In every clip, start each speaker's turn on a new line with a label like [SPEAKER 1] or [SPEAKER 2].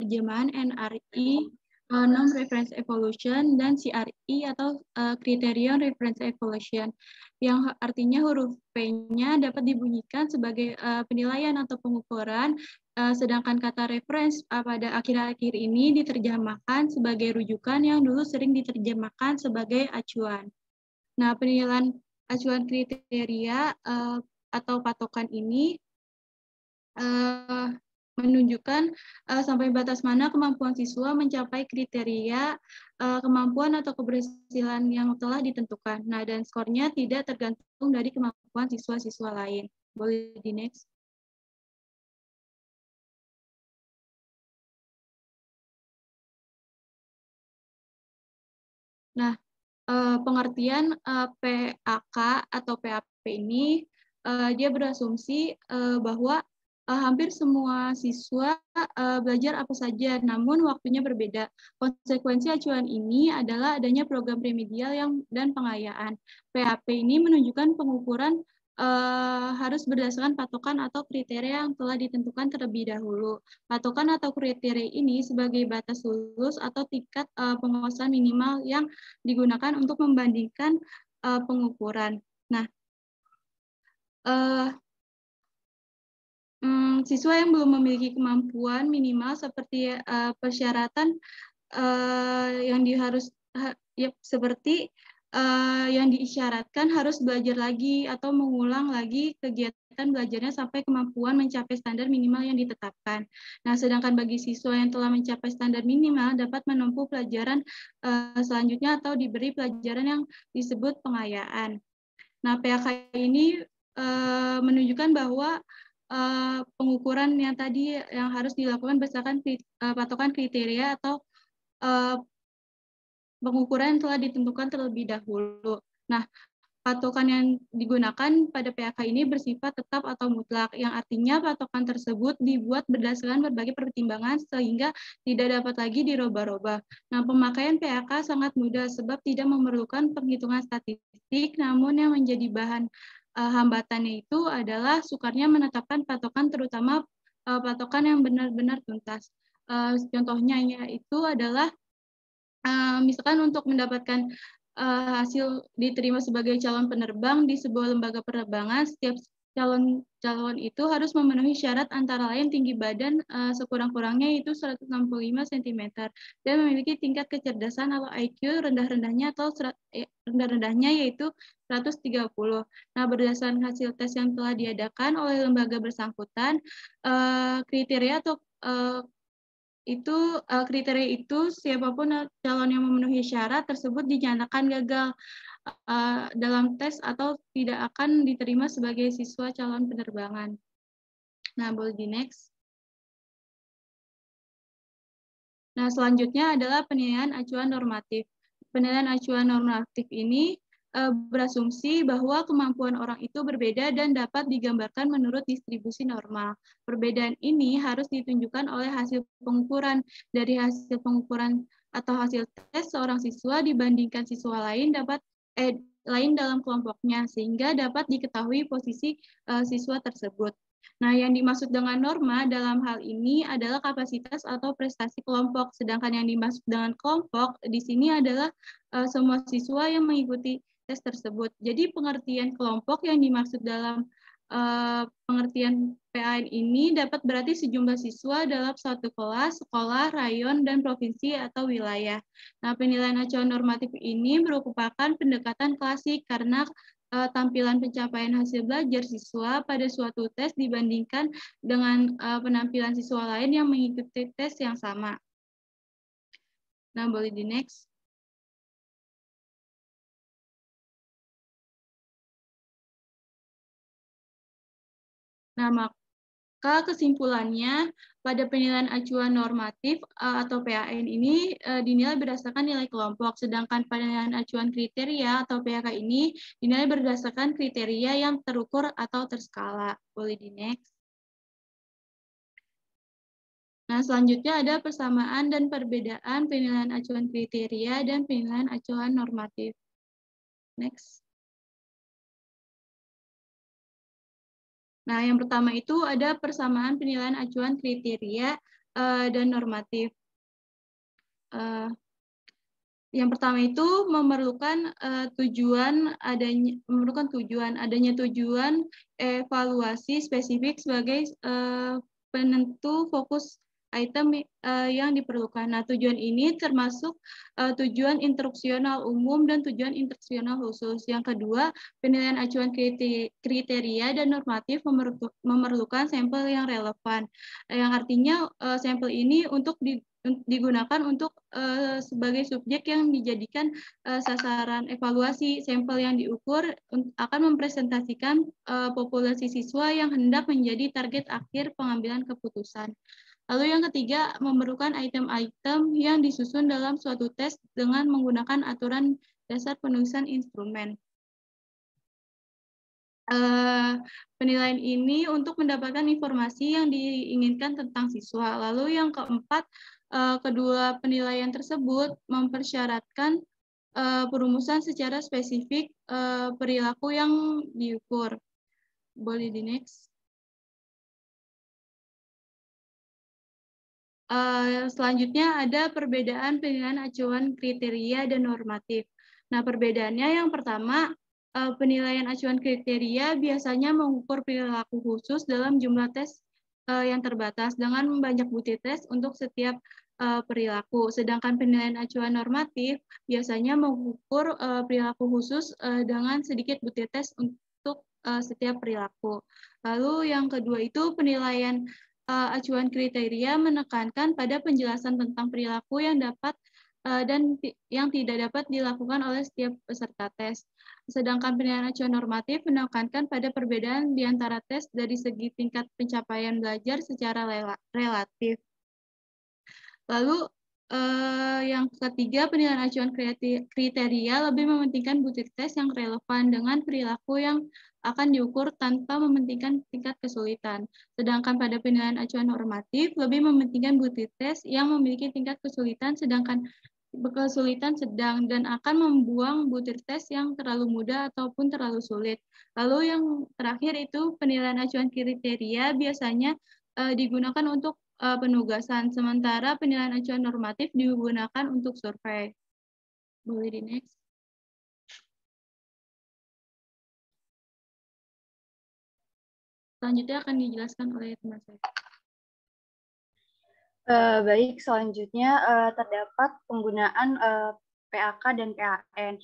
[SPEAKER 1] penerjemahan NRI, Non-Reference Evaluation, dan CRE atau Criterion Reference Evaluation, yang artinya huruf P-nya dapat dibunyikan sebagai penilaian atau pengukuran, sedangkan kata reference pada akhir-akhir ini diterjemahkan sebagai rujukan yang dulu sering diterjemahkan sebagai acuan. Nah, penilaian acuan kriteria atau patokan ini menunjukkan sampai batas mana kemampuan siswa mencapai kriteria kemampuan atau keberhasilan yang telah ditentukan. Nah, dan skornya tidak tergantung dari kemampuan siswa-siswa lain. Boleh di next. Nah, pengertian PAK atau PAP ini dia berasumsi bahwa hampir semua siswa belajar apa saja, namun waktunya berbeda. Konsekuensi acuan ini adalah adanya program remedial dan pengayaan. PAP ini menunjukkan pengukuran harus berdasarkan patokan atau kriteria yang telah ditentukan terlebih dahulu. Patokan atau kriteria ini sebagai batas lulus atau tingkat penguasaan minimal yang digunakan untuk membandingkan pengukuran. Nah, siswa yang belum memiliki kemampuan minimal seperti persyaratan yang seperti yang diisyaratkan harus belajar lagi atau mengulang lagi kegiatan belajarnya sampai kemampuan mencapai standar minimal yang ditetapkan. Nah, sedangkan bagi siswa yang telah mencapai standar minimal dapat menempuh pelajaran selanjutnya atau diberi pelajaran yang disebut pengayaan. Nah, PAK ini menunjukkan bahwa pengukuran yang tadi yang harus dilakukan berdasarkan patokan kriteria atau pengukuran yang telah ditentukan terlebih dahulu. Nah, patokan yang digunakan pada PAK ini bersifat tetap atau mutlak, yang artinya patokan tersebut dibuat berdasarkan berbagai pertimbangan sehingga tidak dapat lagi dirubah-rubah. Nah, pemakaian PAK sangat mudah sebab tidak memerlukan penghitungan statistik, namun yang menjadi bahan hambatannya itu adalah sukarnya menetapkan patokan, terutama patokan yang benar-benar tuntas. Contohnya yaitu adalah misalkan untuk mendapatkan hasil diterima sebagai calon penerbang di sebuah lembaga penerbangan, setiap calon itu harus memenuhi syarat antara lain tinggi badan sekurang-kurangnya yaitu 165 cm dan memiliki tingkat kecerdasan atau IQ rendah-rendahnya yaitu 130. Nah, berdasarkan hasil tes yang telah diadakan oleh lembaga bersangkutan, kriteria atau kriteria itu siapapun calon yang memenuhi syarat tersebut dinyatakan gagal dalam tes atau tidak akan diterima sebagai siswa calon penerbangan. Nah, boleh di next. Nah, selanjutnya adalah penilaian acuan normatif. Penilaian acuan normatif ini berasumsi bahwa kemampuan orang itu berbeda dan dapat digambarkan menurut distribusi normal. Perbedaan ini harus ditunjukkan oleh hasil pengukuran. Dari hasil pengukuran atau hasil tes seorang siswa dibandingkan siswa lain lain dalam kelompoknya, sehingga dapat diketahui posisi siswa tersebut. Nah, yang dimaksud dengan norma dalam hal ini adalah kapasitas atau prestasi kelompok, sedangkan yang dimaksud dengan kelompok di sini adalah semua siswa yang mengikuti tes tersebut. Jadi pengertian kelompok yang dimaksud dalam pengertian PAN ini dapat berarti sejumlah siswa dalam suatu kelas, sekolah, rayon, dan provinsi atau wilayah. Nah, penilaian acuan normatif ini merupakan pendekatan klasik karena tampilan pencapaian hasil belajar siswa pada suatu tes dibandingkan dengan penampilan siswa lain yang mengikuti tes yang sama. Nah, boleh di next. Nah, maka kesimpulannya pada penilaian acuan normatif atau PAN ini dinilai berdasarkan nilai kelompok, sedangkan penilaian acuan kriteria atau PAK ini dinilai berdasarkan kriteria yang terukur atau terskala. Boleh di next. Nah, selanjutnya ada persamaan dan perbedaan penilaian acuan kriteria dan penilaian acuan normatif. Next. Nah, yang pertama itu ada persamaan penilaian acuan kriteria dan normatif. Yang pertama itu memerlukan tujuan adanya tujuan evaluasi spesifik sebagai penentu fokus item yang diperlukan. Nah, tujuan ini termasuk tujuan instruksional umum dan tujuan instruksional khusus. Yang kedua, penilaian acuan kriteria dan normatif memerlukan sampel yang relevan. Yang artinya sampel ini digunakan untuk sebagai subjek yang dijadikan sasaran evaluasi. Sampel yang diukur akan mempresentasikan populasi siswa yang hendak menjadi target akhir pengambilan keputusan. Lalu yang ketiga, memerlukan item-item yang disusun dalam suatu tes dengan menggunakan aturan dasar penulisan instrumen. Penilaian ini untuk mendapatkan informasi yang diinginkan tentang siswa. Lalu yang keempat, kedua penilaian tersebut mempersyaratkan perumusan secara spesifik perilaku yang diukur. Boleh di next. Selanjutnya ada perbedaan penilaian acuan kriteria dan normatif. Nah, perbedaannya yang pertama, penilaian acuan kriteria biasanya mengukur perilaku khusus dalam jumlah tes yang terbatas dengan banyak butir tes untuk setiap perilaku. Sedangkan penilaian acuan normatif biasanya mengukur perilaku khusus dengan sedikit butir tes untuk setiap perilaku. Lalu yang kedua itu penilaian acuan kriteria menekankan pada penjelasan tentang perilaku yang dapat dan yang tidak dapat dilakukan oleh setiap peserta tes. Sedangkan penilaian acuan normatif menekankan pada perbedaan di antara tes dari segi tingkat pencapaian belajar secara relatif. Lalu yang ketiga, penilaian acuan kriteria lebih mementingkan butir tes yang relevan dengan perilaku yang akan diukur tanpa mementingkan tingkat kesulitan. Sedangkan pada penilaian acuan normatif lebih mementingkan butir tes yang memiliki tingkat kesulitan sedang dan akan membuang butir tes yang terlalu mudah ataupun terlalu sulit. Lalu yang terakhir itu penilaian acuan kriteria biasanya digunakan untuk penugasan, sementara penilaian acuan normatif digunakan untuk survei. Boleh di next. Selanjutnya akan dijelaskan oleh teman saya.
[SPEAKER 2] Baik, selanjutnya terdapat penggunaan PAK dan PAN.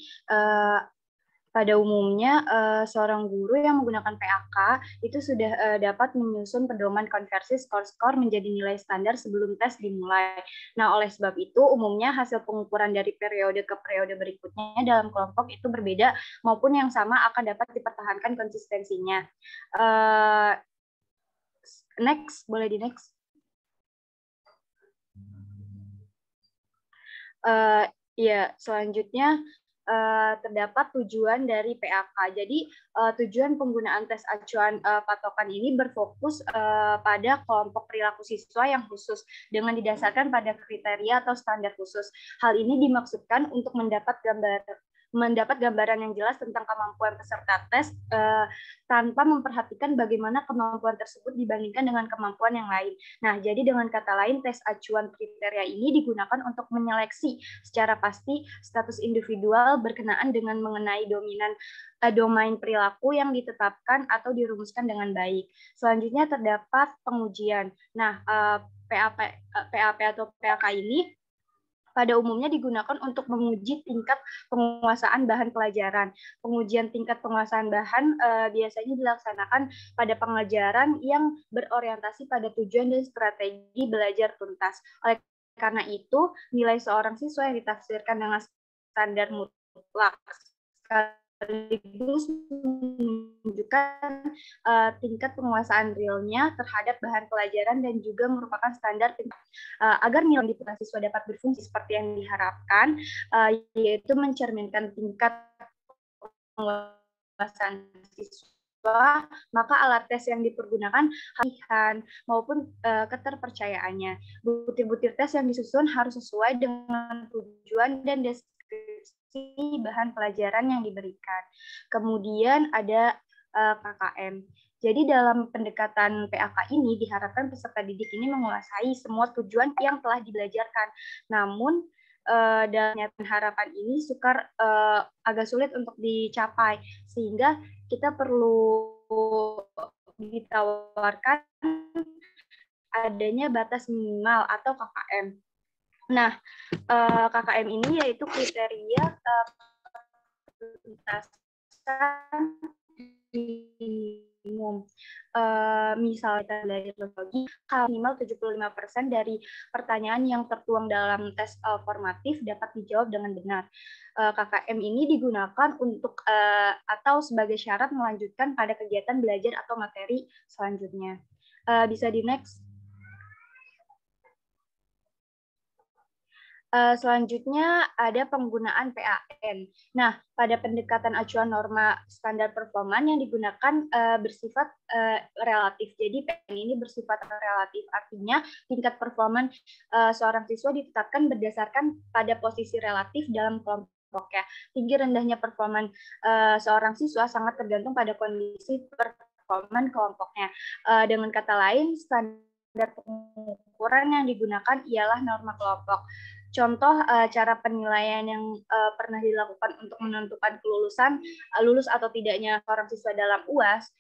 [SPEAKER 2] Pada umumnya, seorang guru yang menggunakan PAK itu sudah dapat menyusun pedoman konversi skor-skor menjadi nilai standar sebelum tes dimulai. Nah, oleh sebab itu, umumnya hasil pengukuran dari periode ke periode berikutnya dalam kelompok itu berbeda maupun yang sama akan dapat dipertahankan konsistensinya. Next, boleh di next. Ya, selanjutnya terdapat tujuan dari PAK. Jadi tujuan penggunaan tes acuan patokan ini berfokus pada kelompok perilaku siswa yang khusus dengan didasarkan pada kriteria atau standar khusus. Hal ini dimaksudkan untuk mendapat gambaran yang jelas tentang kemampuan peserta tes tanpa memperhatikan bagaimana kemampuan tersebut dibandingkan dengan kemampuan yang lain. Nah, jadi dengan kata lain, tes acuan kriteria ini digunakan untuk menyeleksi secara pasti status individual berkenaan dengan mengenai domain perilaku yang ditetapkan atau dirumuskan dengan baik. Selanjutnya terdapat pengujian. Nah, PAP atau PAK ini pada umumnya digunakan untuk menguji tingkat penguasaan bahan pelajaran. Pengujian tingkat penguasaan bahan biasanya dilaksanakan pada pengajaran yang berorientasi pada tujuan dan strategi belajar tuntas. Oleh karena itu, nilai seorang siswa yang ditafsirkan dengan standar mutlak sekaligus menunjukkan tingkat penguasaan realnya terhadap bahan pelajaran dan juga merupakan standar agar nilai siswa dapat berfungsi seperti yang diharapkan, yaitu mencerminkan tingkat penguasaan siswa, maka alat tes yang dipergunakan harian maupun keterpercayaannya. Butir-butir tes yang disusun harus sesuai dengan tujuan dan deskripsi bahan pelajaran yang diberikan. Kemudian ada KKM. Jadi dalam pendekatan PAK ini diharapkan peserta didik ini menguasai semua tujuan yang telah dibelajarkan. Namun dalam harapan ini sukar agak sulit untuk dicapai, sehingga kita perlu ditawarkan adanya batas minimal atau KKM. Nah, KKM ini yaitu kriteria tuntasan minimum. Misalnya dari teknologi, minimal 75% dari pertanyaan yang tertuang dalam tes formatif dapat dijawab dengan benar. KKM ini digunakan untuk atau sebagai syarat melanjutkan pada kegiatan belajar atau materi selanjutnya. Bisa di next. Selanjutnya ada penggunaan PAN. Nah, pada pendekatan acuan norma standar performan yang digunakan bersifat relatif. Jadi PAN ini bersifat relatif, artinya tingkat performan seorang siswa ditetapkan berdasarkan pada posisi relatif dalam kelompoknya. Tinggi rendahnya performan seorang siswa sangat tergantung pada kondisi performan kelompoknya. Dengan kata lain, standar pengukuran yang digunakan ialah norma kelompok. Contoh cara penilaian yang pernah dilakukan untuk menentukan kelulusan, lulus atau tidaknya seorang siswa dalam UAS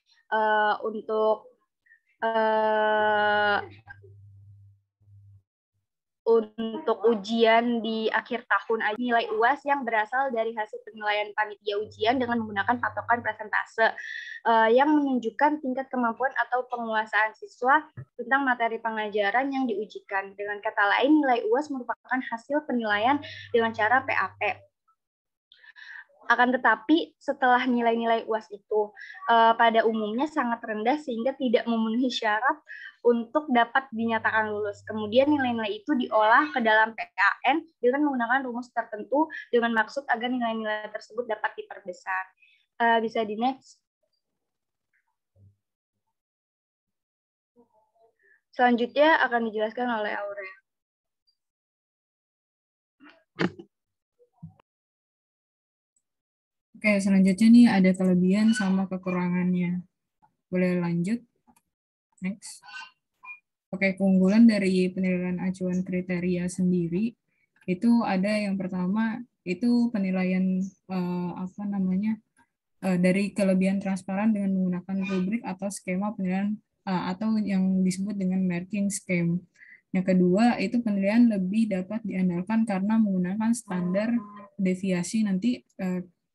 [SPEAKER 2] untuk ujian di akhir tahun, nilai UAS yang berasal dari hasil penilaian panitia ujian dengan menggunakan patokan persentase yang menunjukkan tingkat kemampuan atau penguasaan siswa tentang materi pengajaran yang diujikan. Dengan kata lain, nilai UAS merupakan hasil penilaian dengan cara PAP. Akan tetapi setelah nilai-nilai UAS itu pada umumnya sangat rendah sehingga tidak memenuhi syarat untuk dapat dinyatakan lulus. Kemudian nilai-nilai itu diolah ke dalam PAN dengan menggunakan rumus tertentu dengan maksud agar nilai-nilai tersebut dapat diperbesar. Bisa di next. Selanjutnya akan dijelaskan oleh Aurel.
[SPEAKER 3] Oke, selanjutnya nih ada kelebihan sama kekurangannya. Boleh lanjut? Next. Oke, keunggulan dari penilaian acuan kriteria sendiri itu ada yang pertama itu penilaian dari kelebihan transparan dengan menggunakan rubrik atau skema penilaian atau yang disebut dengan marking scheme. Yang kedua itu penilaian lebih dapat diandalkan karena menggunakan standar deviasi. Nanti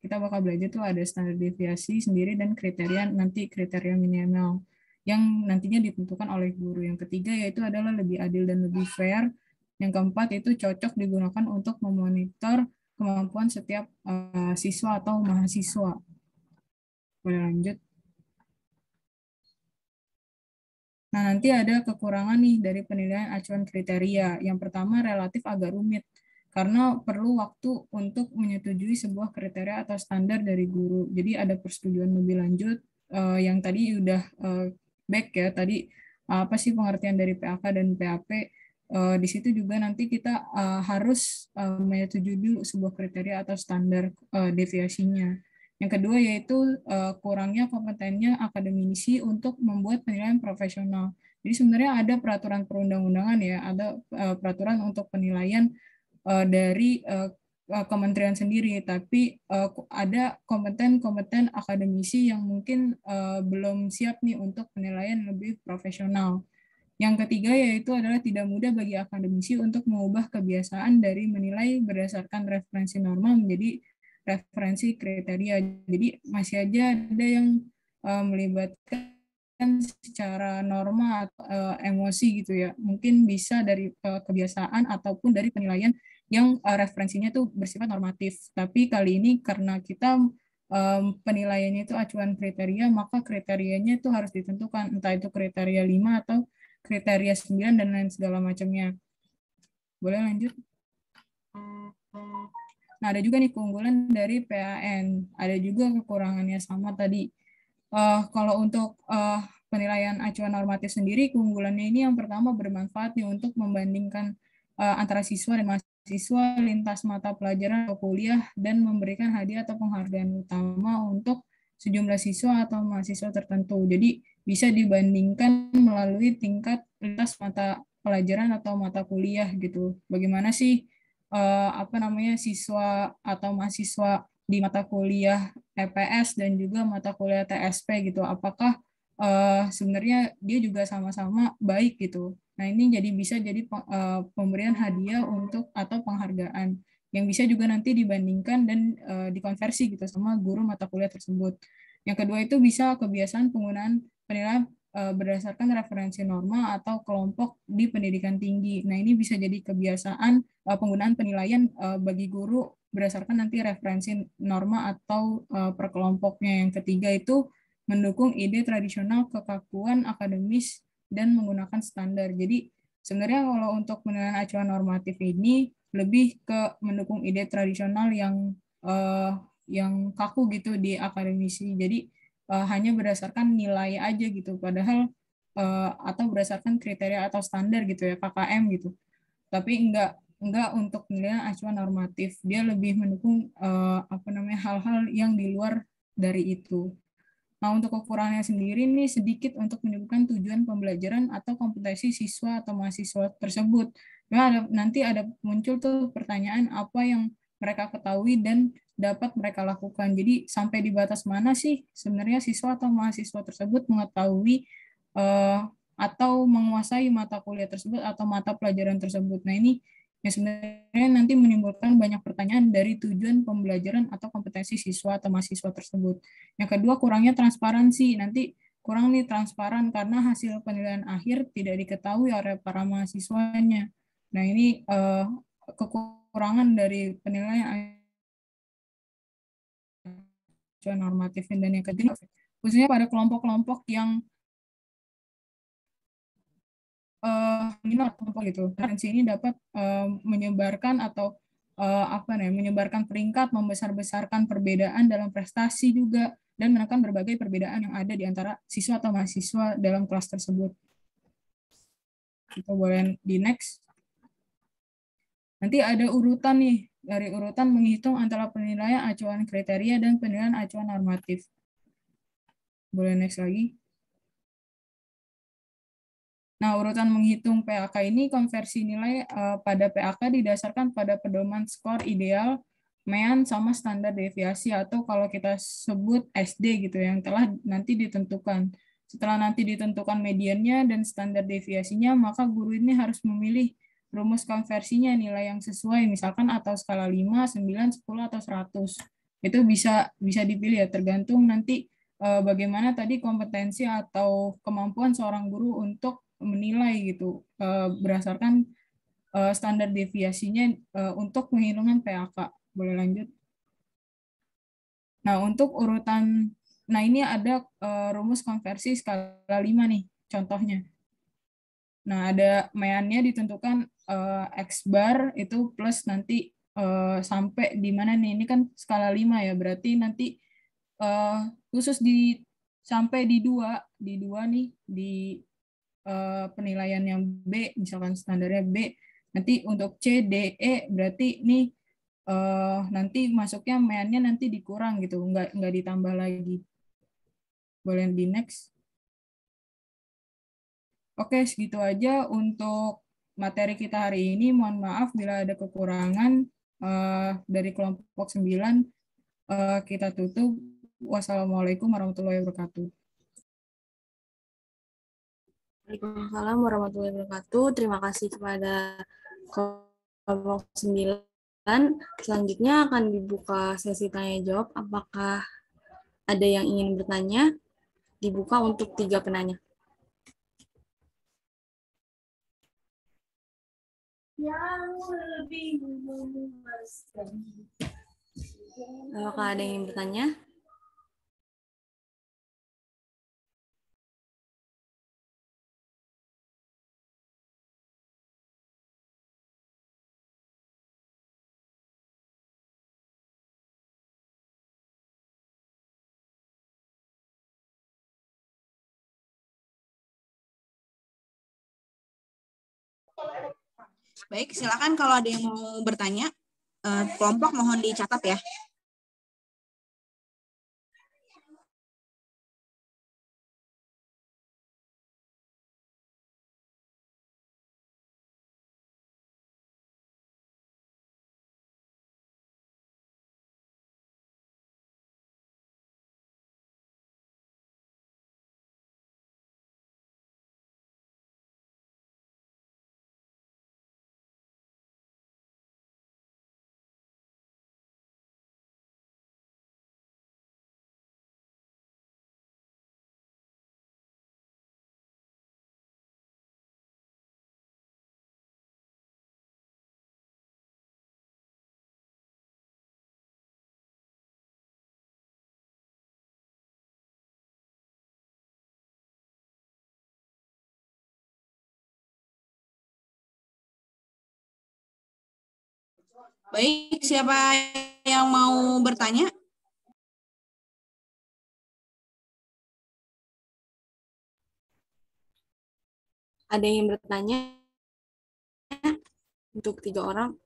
[SPEAKER 3] kita bakal belajar tuh ada standar deviasi sendiri dan kriteria minimal yang nantinya ditentukan oleh guru. Yang ketiga yaitu adalah lebih adil dan lebih fair. Yang keempat itu cocok digunakan untuk memonitor kemampuan setiap siswa atau mahasiswa. Boleh lanjut. Nah, nanti ada kekurangan nih dari penilaian acuan kriteria. Yang pertama relatif agak rumit karena perlu waktu untuk menyetujui sebuah kriteria atau standar dari guru. Jadi ada persetujuan lebih lanjut yang tadi udah back ya. Tadi apa sih pengertian dari PAK dan PAP? Di situ juga nanti kita harus menyetujui dulu sebuah kriteria atau standar deviasinya. Yang kedua yaitu kurangnya kompetennya akademisi untuk membuat penilaian profesional. Jadi sebenarnya ada peraturan perundang-undangan ya, ada peraturan untuk penilaian dari kementerian sendiri, tapi ada kompeten akademisi yang mungkin belum siap nih untuk penilaian lebih profesional. Yang ketiga yaitu adalah tidak mudah bagi akademisi untuk mengubah kebiasaan dari menilai berdasarkan referensi norma menjadi referensi kriteria. Jadi masih aja ada yang melibatkan secara norma atau emosi gitu ya. Mungkin bisa dari kebiasaan ataupun dari penilaian yang referensinya tuh bersifat normatif. Tapi kali ini karena kita penilaiannya itu acuan kriteria, maka kriterianya itu harus ditentukan entah itu kriteria 5 atau kriteria 9 dan lain segala macamnya. Boleh lanjut? Nah, ada juga nih keunggulan dari PAN. Ada juga kekurangannya sama tadi. Kalau untuk penilaian acuan normatif sendiri, keunggulannya ini yang pertama bermanfaat nih untuk membandingkan antara siswa dan mahasiswa lintas mata pelajaran atau kuliah dan memberikan hadiah atau penghargaan utama untuk sejumlah siswa atau mahasiswa tertentu. Jadi bisa dibandingkan melalui tingkat lintas mata pelajaran atau mata kuliah gitu. Bagaimana sih siswa atau mahasiswa di mata kuliah EPS dan juga mata kuliah TSP gitu. Apakah sebenarnya dia juga sama-sama baik gitu. Nah, ini bisa jadi pemberian hadiah untuk atau penghargaan yang bisa juga nanti dibandingkan dan dikonversi gitu sama guru mata kuliah tersebut. Yang kedua itu bisa kebiasaan penggunaan penilaian berdasarkan referensi norma atau kelompok di pendidikan tinggi. Nah, ini bisa jadi kebiasaan penggunaan penilaian bagi guru berdasarkan nanti referensi norma atau per kelompoknya. Yang ketiga itu mendukung ide tradisional kekakuan akademis dan menggunakan standar. Jadi sebenarnya kalau untuk penilaian acuan normatif ini lebih ke mendukung ide tradisional yang kaku gitu di akademisi. Jadi hanya berdasarkan nilai aja gitu. Padahal atau berdasarkan kriteria atau standar gitu ya, KKM gitu. Tapi enggak untuk penilaian acuan normatif. Dia lebih mendukung hal-hal yang di luar dari itu. Nah, untuk kekurangannya sendiri ini sedikit untuk menyebutkan tujuan pembelajaran atau kompetensi siswa atau mahasiswa tersebut. Nah, nanti ada muncul tuh pertanyaan apa yang mereka ketahui dan dapat mereka lakukan. Jadi sampai di batas mana sih sebenarnya siswa atau mahasiswa tersebut mengetahui atau menguasai mata kuliah tersebut atau mata pelajaran tersebut. Nah, ini yang sebenarnya nanti menimbulkan banyak pertanyaan dari tujuan pembelajaran atau kompetensi siswa atau mahasiswa tersebut. Yang kedua, kurangnya transparansi. Nanti kurang nih transparan karena hasil penilaian akhir tidak diketahui oleh para mahasiswanya. Nah, ini kekurangan dari penilaian acuan normatif. Dan yang ketiga, khususnya pada kelompok-kelompok yang minor gitu. Referensi ini dapat menyebarkan atau menyebarkan peringkat, membesar-besarkan perbedaan dalam prestasi juga, dan menekan berbagai perbedaan yang ada di antara siswa atau mahasiswa dalam kelas tersebut. Kita boleh di next. Nanti ada urutan nih, dari urutan menghitung antara penilaian acuan kriteria dan penilaian acuan normatif. Boleh next lagi. Nah, urutan menghitung PAK ini konversi nilai pada PAK didasarkan pada pedoman skor ideal, MEAN, sama standar deviasi atau kalau kita sebut SD gitu yang telah nanti ditentukan. Setelah nanti ditentukan mediannya dan standar deviasinya, maka guru ini harus memilih rumus konversinya nilai yang sesuai, misalkan atau skala 5, 9, 10, atau 100. Itu bisa dipilih ya, tergantung nanti bagaimana tadi kompetensi atau kemampuan seorang guru untuk menilai gitu berdasarkan standar deviasinya untuk penghitungan PAK. Boleh lanjut. Nah, untuk urutan, nah ini ada rumus konversi skala 5 nih, contohnya. Nah, ada MEAN-nya ditentukan X bar itu plus nanti sampai di mana nih, ini kan skala 5 ya, berarti nanti khusus sampai di 2 nih, di penilaian yang B, misalkan standarnya B, nanti untuk C, D, E, berarti ini nanti masuknya MEAN-nya nanti dikurang gitu, nggak ditambah lagi. Boleh di next. Oke, segitu aja untuk materi kita hari ini. Mohon maaf bila ada kekurangan dari kelompok 9. Kita tutup. Wassalamualaikum warahmatullahi wabarakatuh.
[SPEAKER 4] Waalaikumsalam warahmatullahi wabarakatuh. Terima kasih kepada kelompok 9. Selanjutnya akan dibuka sesi tanya jawab. Apakah ada yang ingin bertanya? Dibuka untuk 3 penanya. Apakah ada yang ingin bertanya?
[SPEAKER 5] Baik, silakan kalau ada yang mau bertanya, kelompok mohon dicatat ya. Baik, siapa yang mau bertanya?
[SPEAKER 4] Ada yang bertanya untuk 3 orang?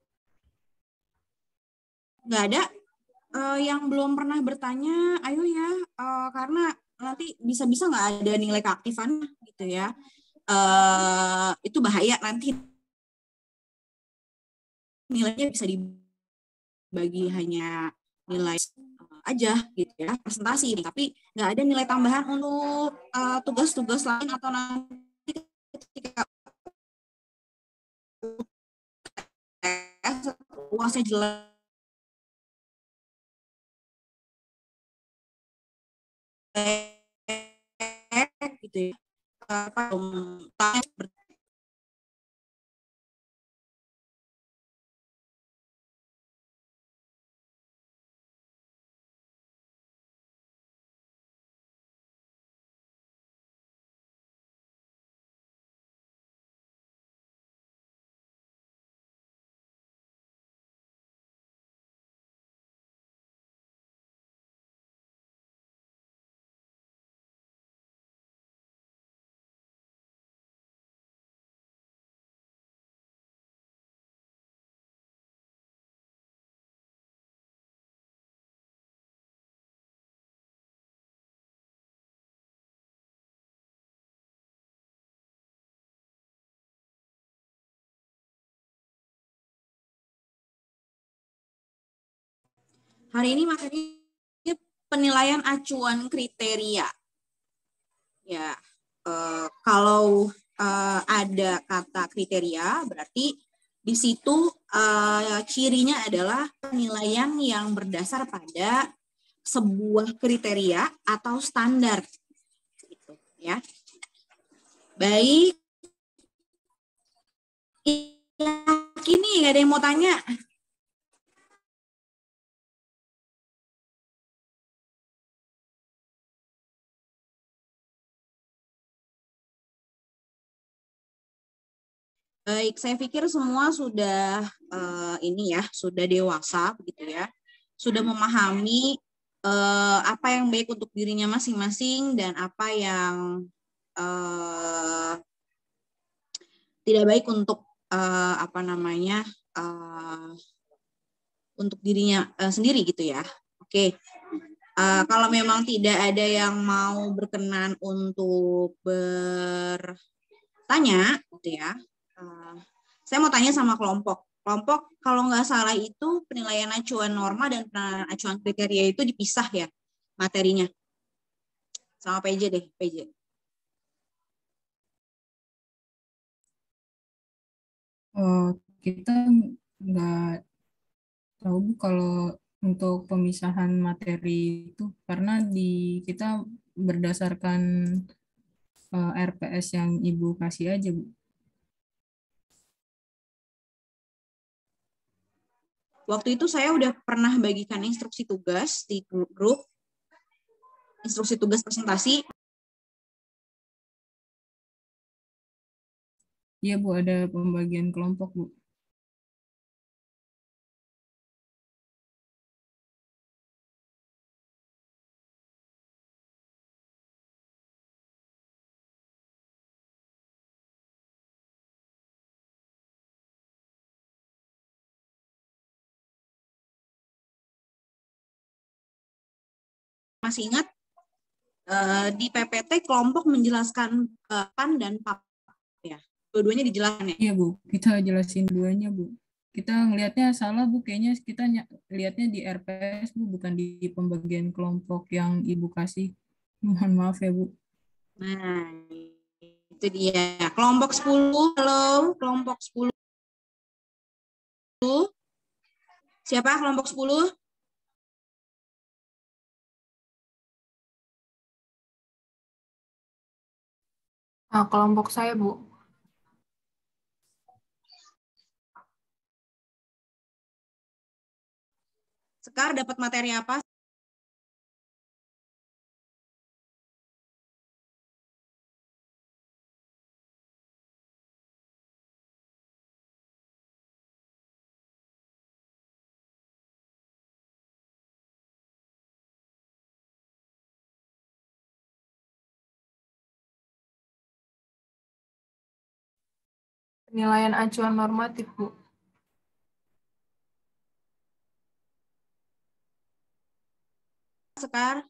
[SPEAKER 5] Nggak ada. Yang belum pernah bertanya, ayo ya, karena nanti bisa-bisa nggak ada nilai keaktifan gitu ya. Itu bahaya nanti nilainya bisa dibagi hanya nilai aja gitu ya, presentasi, tapi nggak ada nilai tambahan untuk tugas-tugas lain atau nanti ketika tes UASnya jelek gitu ya. Apa hari ini materinya penilaian acuan kriteria. Ya, kalau ada kata kriteria, berarti di situ cirinya adalah penilaian yang berdasar pada sebuah kriteria atau standar. Gitu, ya. Baik, yakin nih nggak ada yang mau tanya? Baik, saya pikir semua sudah ini ya, sudah dewasa begitu ya, sudah memahami apa yang baik untuk dirinya masing-masing dan apa yang tidak baik untuk apa namanya untuk dirinya sendiri gitu ya. Oke, kalau memang tidak ada yang mau berkenan untuk bertanya, gitu ya. Saya mau tanya sama kelompok. Kelompok kalau nggak salah itu penilaian acuan norma dan penilaian acuan kriteria itu dipisah ya materinya. Sama PJ deh, PJ.
[SPEAKER 3] Kita nggak tahu Bu kalau untuk pemisahan materi itu karena di kita berdasarkan RPS yang Ibu kasih aja Bu.
[SPEAKER 5] Waktu itu saya udah pernah bagikan instruksi tugas di grup, instruksi tugas presentasi.
[SPEAKER 3] Iya Bu, ada pembagian kelompok Bu.
[SPEAKER 5] Masih ingat di PPT kelompok menjelaskan PAN dan PAP ya. Dua-duanya dijelaskan ya.
[SPEAKER 3] Iya Bu, kita jelasin duanya Bu. Kita ngelihatnya salah Bu, kayaknya kita lihatnya di RPS Bu, bukan di pembagian kelompok yang Ibu kasih. Mohon maaf ya Bu.
[SPEAKER 5] Nah, itu dia. Kelompok 10, halo, kelompok 10. Siapa kelompok 10?
[SPEAKER 6] Kelompok saya, Bu.
[SPEAKER 5] Sekar dapat materi apa?
[SPEAKER 6] Penilaian acuan normatif, Bu.
[SPEAKER 5] Sekar.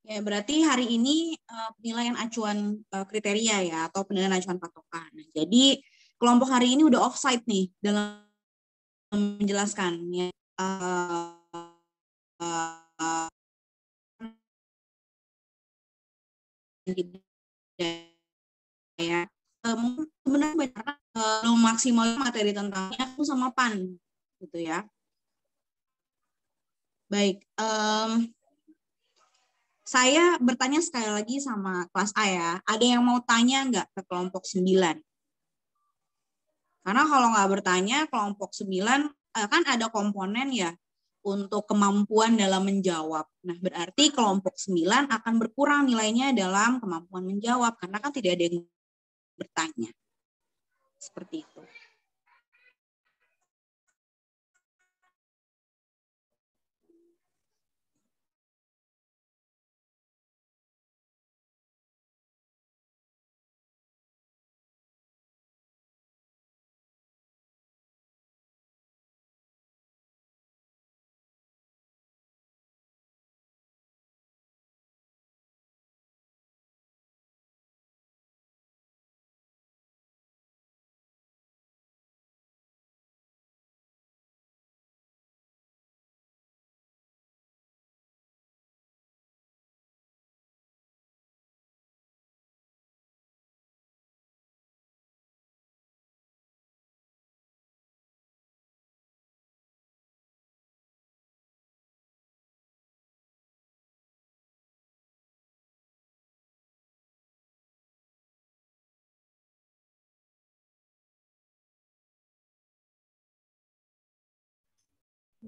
[SPEAKER 5] Ya, berarti hari ini penilaian acuan kriteria ya, atau penilaian acuan patokan. Nah, jadi kelompok hari ini udah offside nih dalam menjelaskan. Ya. Ya. Sebenarnya banyak belum maksimal materi tentangnya sama PAN gitu ya. Baik, saya bertanya sekali lagi sama kelas A ya. Ada yang mau tanya nggak ke kelompok 9? Karena kalau nggak bertanya, kelompok 9 kan ada komponen ya untuk kemampuan dalam menjawab. Nah, berarti kelompok 9 akan berkurang nilainya dalam kemampuan menjawab karena kan tidak ada yang bertanya. Seperti itu.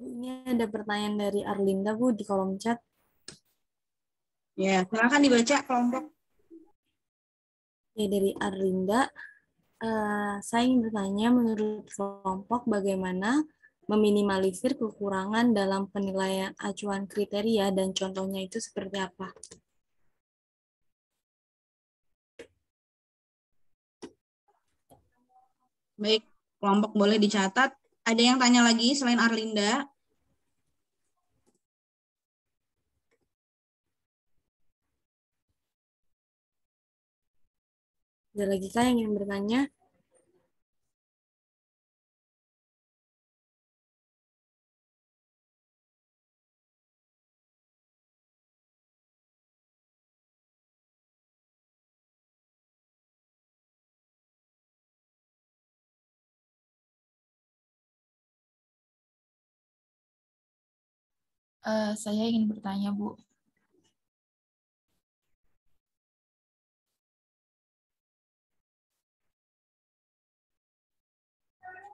[SPEAKER 4] Ini ada pertanyaan dari Arlinda, Bu, di kolom chat.
[SPEAKER 5] Ya, silakan dibaca kelompok.
[SPEAKER 4] Ya, dari Arlinda, saya ingin bertanya, menurut kelompok bagaimana meminimalisir kekurangan dalam penilaian acuan kriteria dan contohnya itu seperti apa?
[SPEAKER 5] Baik, kelompok boleh dicatat. Ada yang tanya lagi selain Arlinda?
[SPEAKER 4] Ada lagi kah yang ingin bertanya?
[SPEAKER 7] Saya ingin bertanya, Bu.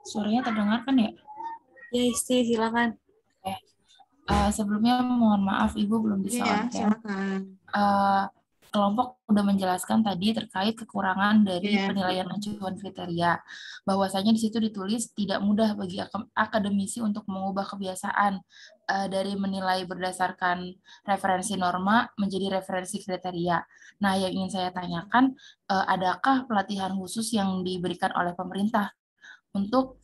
[SPEAKER 7] Suaranya terdengar kan ya?
[SPEAKER 4] Ya, Isti, silakan.
[SPEAKER 7] Oke. Sebelumnya mohon maaf, Ibu belum bisa
[SPEAKER 5] Iya,
[SPEAKER 7] on cam.
[SPEAKER 5] silakan.
[SPEAKER 7] Kelompok sudah menjelaskan tadi terkait kekurangan dari penilaian acuan kriteria. Bahwasanya di situ ditulis tidak mudah bagi akademisi untuk mengubah kebiasaan dari menilai berdasarkan referensi norma menjadi referensi kriteria. Nah, yang ingin saya tanyakan, adakah pelatihan khusus yang diberikan oleh pemerintah untuk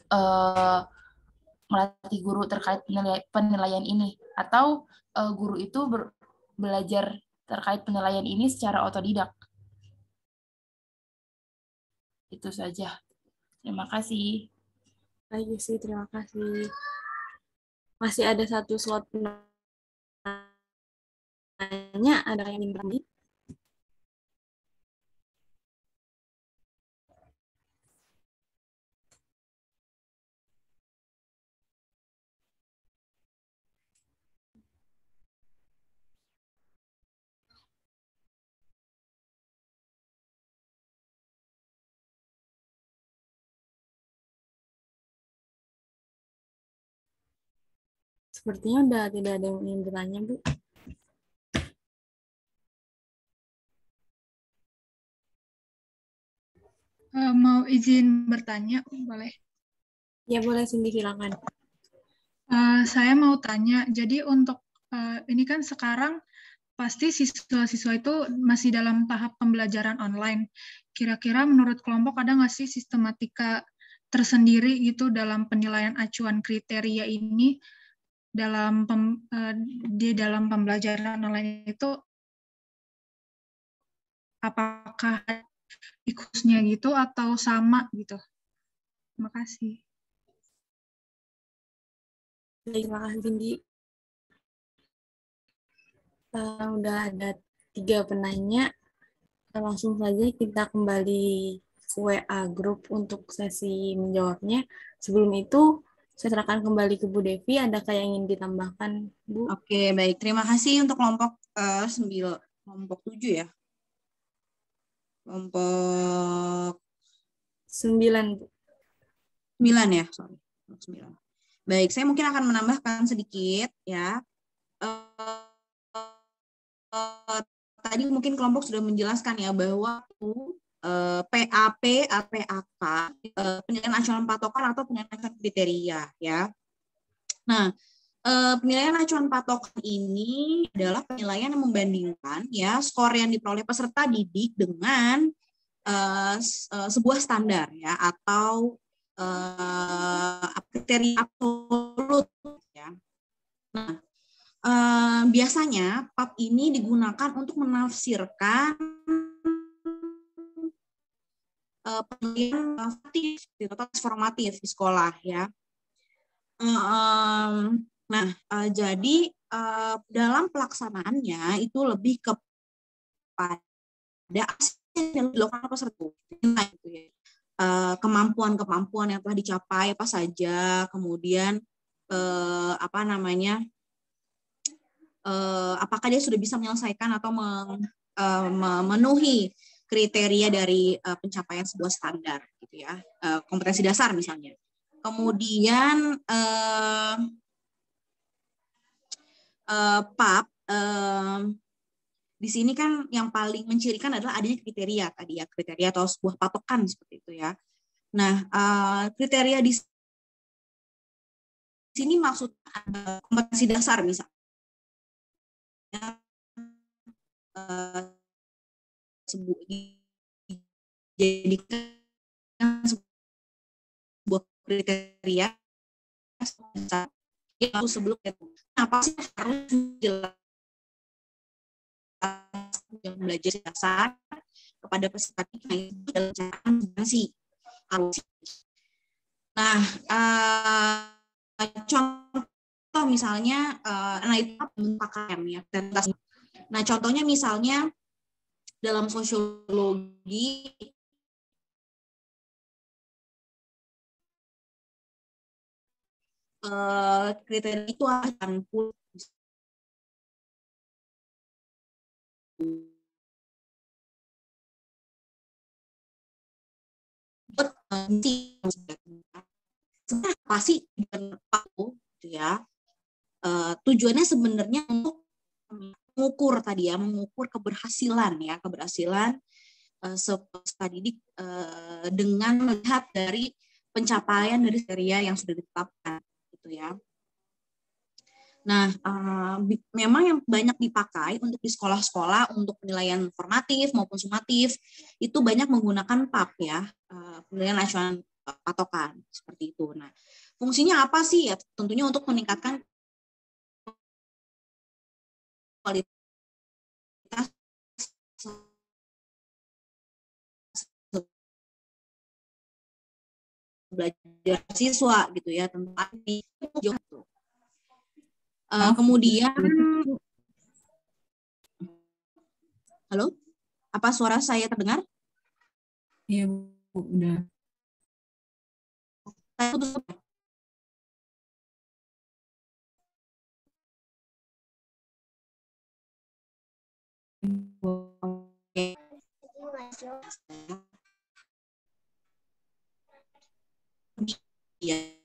[SPEAKER 7] melatih guru terkait penilaian ini, atau guru itu belajar terkait penilaian ini secara otodidak? Itu saja. Terima kasih.
[SPEAKER 4] Baik, Isti, terima kasih. Masih ada satu slot penanya, ada yang ingin bertanya? Sepertinya udah tidak ada yang ingin bertanya, Bu.
[SPEAKER 8] Mau izin bertanya, boleh?
[SPEAKER 4] Ya, boleh, Cindy, silakan.
[SPEAKER 8] Saya mau tanya, jadi untuk ini kan sekarang pasti siswa-siswa itu masih dalam tahap pembelajaran online. kira-kira menurut kelompok ada nggak sih sistematika tersendiri gitu dalam penilaian acuan kriteria ini dalam di dalam pembelajaran online itu, apakah ikutnya gitu atau sama gitu? Terima kasih.
[SPEAKER 4] Terima kasih, Cindy. Udah ada 3 penanya. Langsung saja kita kembali ke WA grup untuk sesi menjawabnya. Sebelum itu, saya serahkan kembali ke Bu Devi. Adakah yang ingin ditambahkan, Bu?
[SPEAKER 5] Oke, baik. Terima kasih untuk kelompok 7 ya. Kelompok
[SPEAKER 4] 9, Bu.
[SPEAKER 5] 9 ya, sorry. 9. Baik, saya mungkin akan menambahkan sedikit ya. Tadi mungkin kelompok sudah menjelaskan ya bahwa PAP atau PAK, penilaian acuan patokan atau penilaian acuan kriteria ya. Nah, penilaian acuan patokan ini adalah penilaian yang membandingkan ya skor yang diperoleh peserta didik dengan sebuah standar ya atau kriteria absolut ya. Nah, biasanya PAP ini digunakan untuk menafsirkan penilaian formatif di sekolah ya. Nah, jadi dalam pelaksanaannya itu lebih kepada yang dilakukan peserta, gitu ya. Kemampuan-kemampuan yang telah dicapai apa saja, kemudian apakah dia sudah bisa menyelesaikan atau memenuhi kriteria dari pencapaian sebuah standar gitu ya, kompetensi dasar misalnya. Kemudian PAP di sini kan yang paling mencirikan adalah adanya kriteria tadi ya, kriteria atau sebuah patokan seperti itu ya. Nah, kriteria di sini maksudnya kompetensi dasar misalnya. Dijadikan sebuah kriteria yang sebelum itu apa sih harus yang belajar dasar kepada peserta dalam cara sih. Nah, contoh misalnya, nah itu KKM ya. Nah, contohnya misalnya dalam sosiologi kriteria itu akan apa sih gitu ya. Tujuannya sebenarnya untuk mengukur tadi ya, mengukur keberhasilan peserta didik dengan melihat dari pencapaian dari kriteria yang sudah ditetapkan gitu ya. Nah, memang yang banyak dipakai untuk di sekolah-sekolah untuk penilaian formatif maupun sumatif itu banyak menggunakan PAP ya, penilaian acuan patokan seperti itu. Nah, fungsinya apa sih ya? Tentunya untuk meningkatkan kualitas belajar siswa gitu ya, tentang itu. Kemudian, halo, apa suara saya terdengar?
[SPEAKER 3] Iya, Bu, udah.
[SPEAKER 5] Iya.